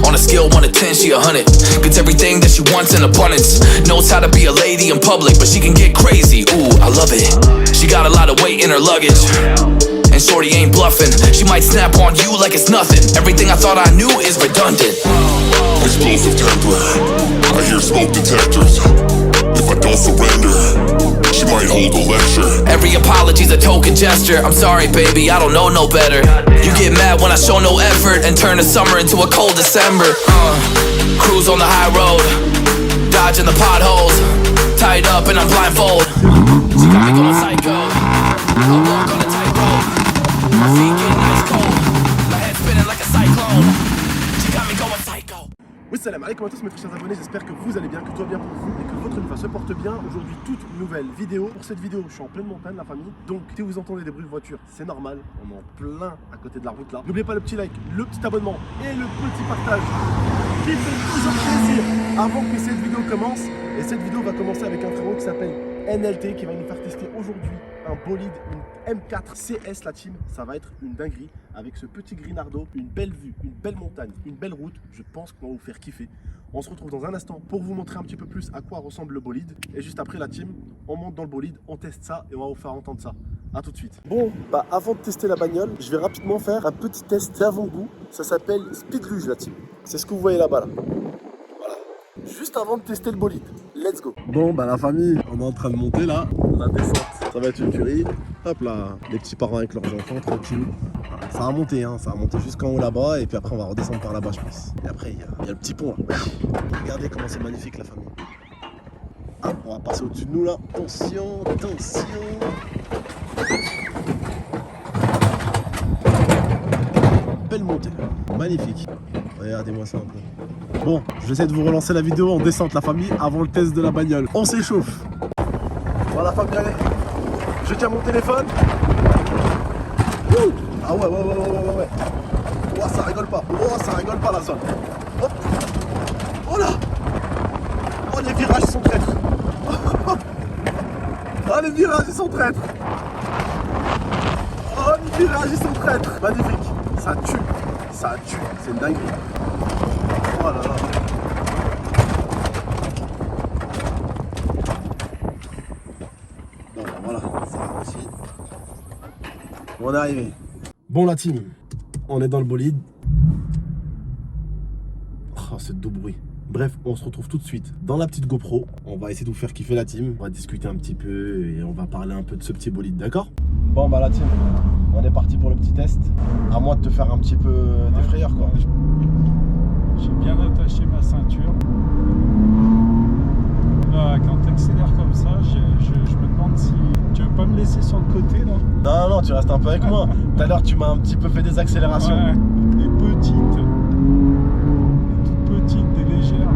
On a scale 1 to 10, she 100. Gets everything that she wants in abundance. Knows how to be a lady in public, but she can get crazy. Ooh, I love it. She got a lot of weight in her luggage. And shorty ain't bluffing. She might snap on you like it's nothing. Everything I thought I knew is redundant. Explosive temper, I hear smoke detectors. If I don't surrender, she might hold a lecture. Every apology's a token gesture. I'm sorry baby, I don't know no better. You get mad when I show no effort and turn the summer into a cold December. Cruise on the high road, dodging the potholes. Tied up and I'm blindfold. She got me going psycho. I walk on a tightrope. My feet getting ice cold. My head spinning like a cyclone. She got me going psycho. Oui, salam alaikum à tous mes très chers abonnés, j'espère que vous allez bien, que tout va bien pour vous et que votre vie se porte bien. Aujourd'hui, toute nouvelle vidéo. Pour cette vidéo, je suis en pleine montagne, la famille. Donc, si vous entendez des bruits de voiture, c'est normal. On est en plein à côté de la route là. N'oubliez pas le petit like, le petit abonnement et le petit partage qui fait toujours plaisir avant que cette vidéo commence. Et cette vidéo va commencer avec un frérot qui s'appelle NLT qui va nous faire tester aujourd'hui un bolide, une M4 CS la team. Ça va être une dinguerie avec ce petit Grinardo, une belle vue, une belle montagne, une belle route. Je pense qu'on va vous faire kiffer. On se retrouve dans un instant pour vous montrer un petit peu plus à quoi ressemble le bolide. Et juste après la team, on monte dans le bolide, on teste ça et on va vous faire entendre ça. A tout de suite. Bon, bah avant de tester la bagnole, je vais rapidement faire un petit test d'avant-goût. Ça s'appelle Speed Luge la team. C'est ce que vous voyez là-bas là. Juste avant de tester le bolide, let's go. Bon bah la famille, on est en train de monter là, la descente, ça va être une tuerie. Hop là, les petits parents avec leurs enfants, tranquille. Ça va monter, hein, ça va monter jusqu'en haut là-bas et puis après on va redescendre par là-bas je pense. Et après il y a le petit pont là. Regardez comment c'est magnifique la famille. Hop, on va passer au-dessus de nous là. Attention, attention. Belle montée, magnifique. Regardez-moi ça un peu. Bon, je vais essayer de vous relancer la vidéo en descente la famille avant le test de la bagnole. On s'échauffe. Voilà la famille, allez. Je tiens mon téléphone. Ouh. Ah ouais. Oh, ça rigole pas. Oh, ça rigole pas la zone. Hop. Oh là. Oh, les virages sont traîtres. Oh, les virages ils sont traîtres. Oh, les virages ils sont traîtres. Magnifique. Ça tue. Ça tue. C'est une dinguerie. Oh là là. Bon bah voilà, ça va aussi. On est arrivé. Bon la team, on est dans le bolide. Oh c'est de bruit. Bref, on se retrouve tout de suite dans la petite GoPro. On va essayer de vous faire kiffer la team. On va discuter un petit peu et on va parler un peu de ce petit bolide, d'accord? Bon bah la team, on est parti pour le petit test. À moi de te faire un petit peu des frayeurs quoi. J'ai bien attaché ma ceinture. Là, quand tu accélères comme ça, je me demande si tu veux pas me laisser sur le côté là. Non, tu restes un peu avec moi. Tout à l'heure, tu m'as un petit peu fait des accélérations. Ouais, des petites, des toutes petites, des légères.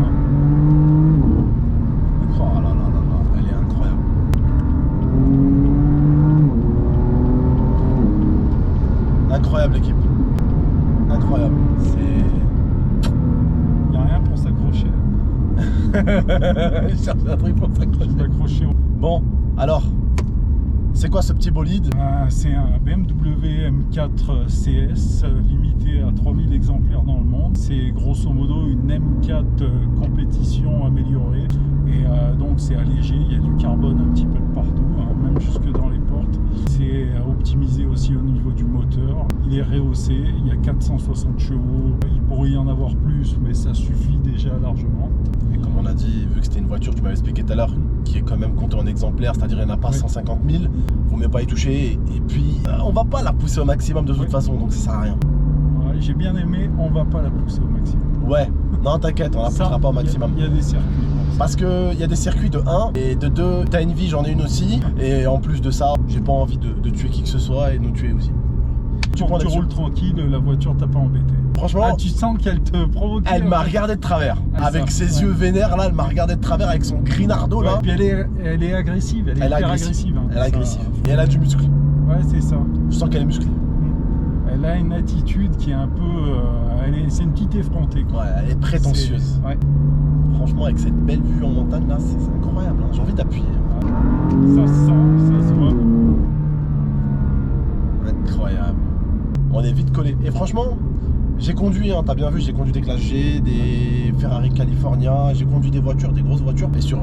Oh là, elle est incroyable. Incroyable l'équipe. Incroyable. Il cherche un truc pour s'accrocher. Bon, alors, c'est quoi ce petit bolide? C'est un BMW M4 CS limité à 3000 exemplaires dans le monde. C'est grosso modo une M4 compétition améliorée. Et donc c'est allégé, il y a du carbone un petit peu de partout, hein, même jusque dans les portes. C'est optimisé aussi au niveau du moteur. Il est rehaussé, il y a 460 chevaux. Il pourrait y en avoir plus, mais ça suffit déjà largement. Et comme on a dit, vu que c'était une voiture, tu m'avais expliqué tout à l'heure, qui est quand même comptée en exemplaires, c'est-à-dire il n'y en a pas 150 000, faut même pas y toucher. Et puis, on va pas la pousser au maximum de toute façon, donc ça sert à rien. Ouais, j'ai bien aimé, on va pas la pousser au maximum. Ouais, non t'inquiète, on la poussera pas au maximum. Il y a des circuits. Parce qu'il y a des circuits de 1 et de 2, t'as une vie, j'en ai une aussi. Et en plus de ça, j'ai pas envie de tuer qui que ce soit et de nous tuer aussi. Tu roules tranquille, la voiture t'a pas embêté. Franchement, tu sens qu'elle te provoque. Elle m'a regardé de travers. Avec ses yeux vénères là, elle m'a regardé de travers avec son Grinardo là. Et puis elle est agressive, elle est hyper agressive. Hein, elle est agressive. Et elle a du muscle. Ouais, c'est ça. Je sens qu'elle est musclée. Elle a une attitude qui est un peu... c'est une petite effrontée quoi. Ouais, elle est prétentieuse. Ouais. Franchement, avec cette belle vue en montagne là, c'est incroyable. Hein. J'ai envie d'appuyer. Ça se sent, ça se voit. Incroyable. On est vite collé. Et franchement, J'ai conduit, hein, t'as bien vu, j'ai conduit des Classe G, des Ferrari California, j'ai conduit des voitures, des grosses voitures, et sur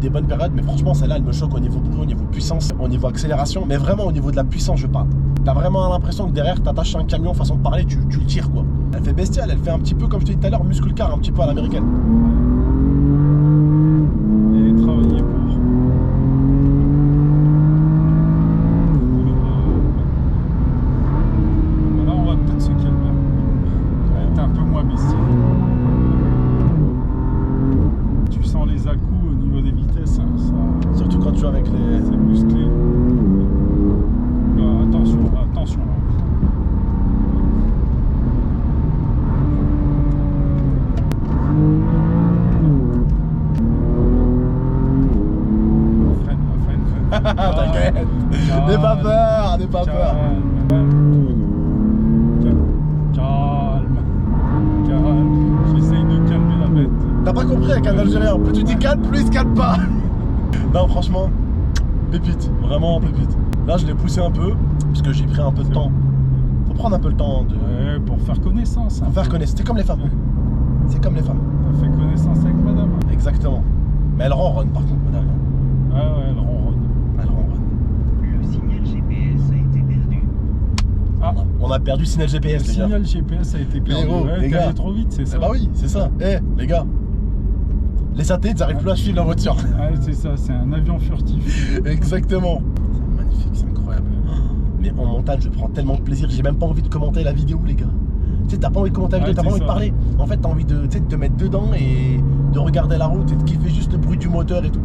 des bonnes périodes, mais franchement, celle-là, elle me choque au niveau bruit, au niveau puissance, au niveau accélération, mais vraiment au niveau de la puissance, je parle. T'as vraiment l'impression que derrière, t'attaches un camion, façon de parler, tu le tires, quoi. Elle fait bestiale, elle fait un petit peu, comme je te disais tout à l'heure, muscle car, un petit peu à l'américaine. Et travailler pour. Là, on va peut-être se calmer. Elle est un peu moins bestiale. Tu sens les à-coups au niveau des vitesses. Hein, ça, Surtout quand tu es avec les... c'est musclé. Attention, attention. T'inquiète, n'aie pas peur, n'aie pas peur. Calme. J'essaye de calmer la bête. T'as pas compris avec un Algérien, plus tu dis calme, plus il se calme pas. Non, franchement, pépite, vraiment pépite. Là, je l'ai poussé un peu, parce que j'ai pris un peu de temps. Faut prendre un peu le temps de Ouais, pour faire connaissance. faire connaître. C'est comme les femmes. C'est comme les femmes. T'as fait connaissance avec madame. Exactement. Mais elle ronronne par contre, madame. Ah ouais, elle ronronne. Elle ronronne. Le signal GPS a été perdu. Ah, On a perdu le signal le GPS, les gars. signal GPS a été perdu. gros, Ouais, les t'es gars. allé trop vite, c'est ça. Bah oui, c'est ça. Eh, les gars. Les satellites, ils arrivent plus à suivre la voiture. Ouais, c'est ça, c'est un avion furtif. Exactement. C'est magnifique, c'est incroyable. Mais en montagne, je prends tellement de plaisir. J'ai même pas envie de commenter la vidéo, les gars. Tu sais, t'as pas envie de commenter la vidéo, Ouais, t'as pas c'est envie de ça. parler. En fait, t'as envie de, tu sais, de te mettre dedans et de regarder la route et de kiffer juste le bruit du moteur et tout.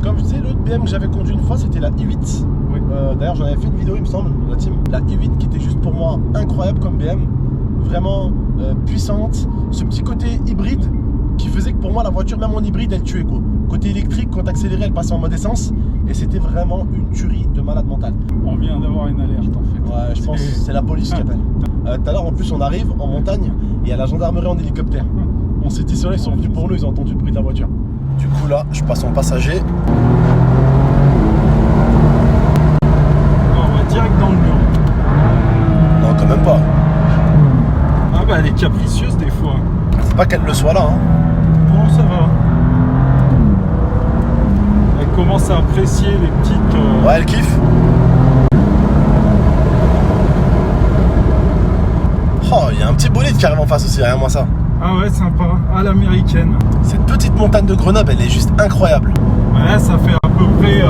Comme je disais, l'autre BM que j'avais conduit une fois, c'était la i8. Oui. D'ailleurs, j'en avais fait une vidéo, il me semble, la team. La i8 qui était juste pour moi incroyable comme BM. Vraiment puissante. Ce petit côté hybride qui faisait que pour moi, la voiture, même en hybride, elle tuait, quoi. Côté électrique, quand t'accélérais, elle passait en mode essence. Et c'était vraiment une tuerie de malade mental. On vient d'avoir une alerte en fait. Ouais, je pense que c'est la police qui appelle. Tout à l'heure, en plus, on arrive en montagne et il y a la gendarmerie en hélicoptère. On s'est dit, ils sont venus pour nous, ils ont entendu le bruit de la voiture. Du coup, là, je passe en passager. On va direct dans le mur. Non, quand même pas. Ah bah elle est capricieuse des fois. C'est pas qu'elle le soit là, hein. Bon, ça va. Elle commence à apprécier les petites... Ouais, elle kiffe. Oh, il y a un petit bolide qui arrive en face aussi, derrière moi ça. Ah ouais, sympa. À l'américaine. Cette petite montagne de Grenoble, elle est juste incroyable. Ouais, ça fait à peu près...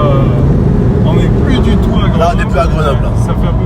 on n'est plus du tout à Grenoble. Là, on n'est plus à Grenoble, là. Ça fait à peu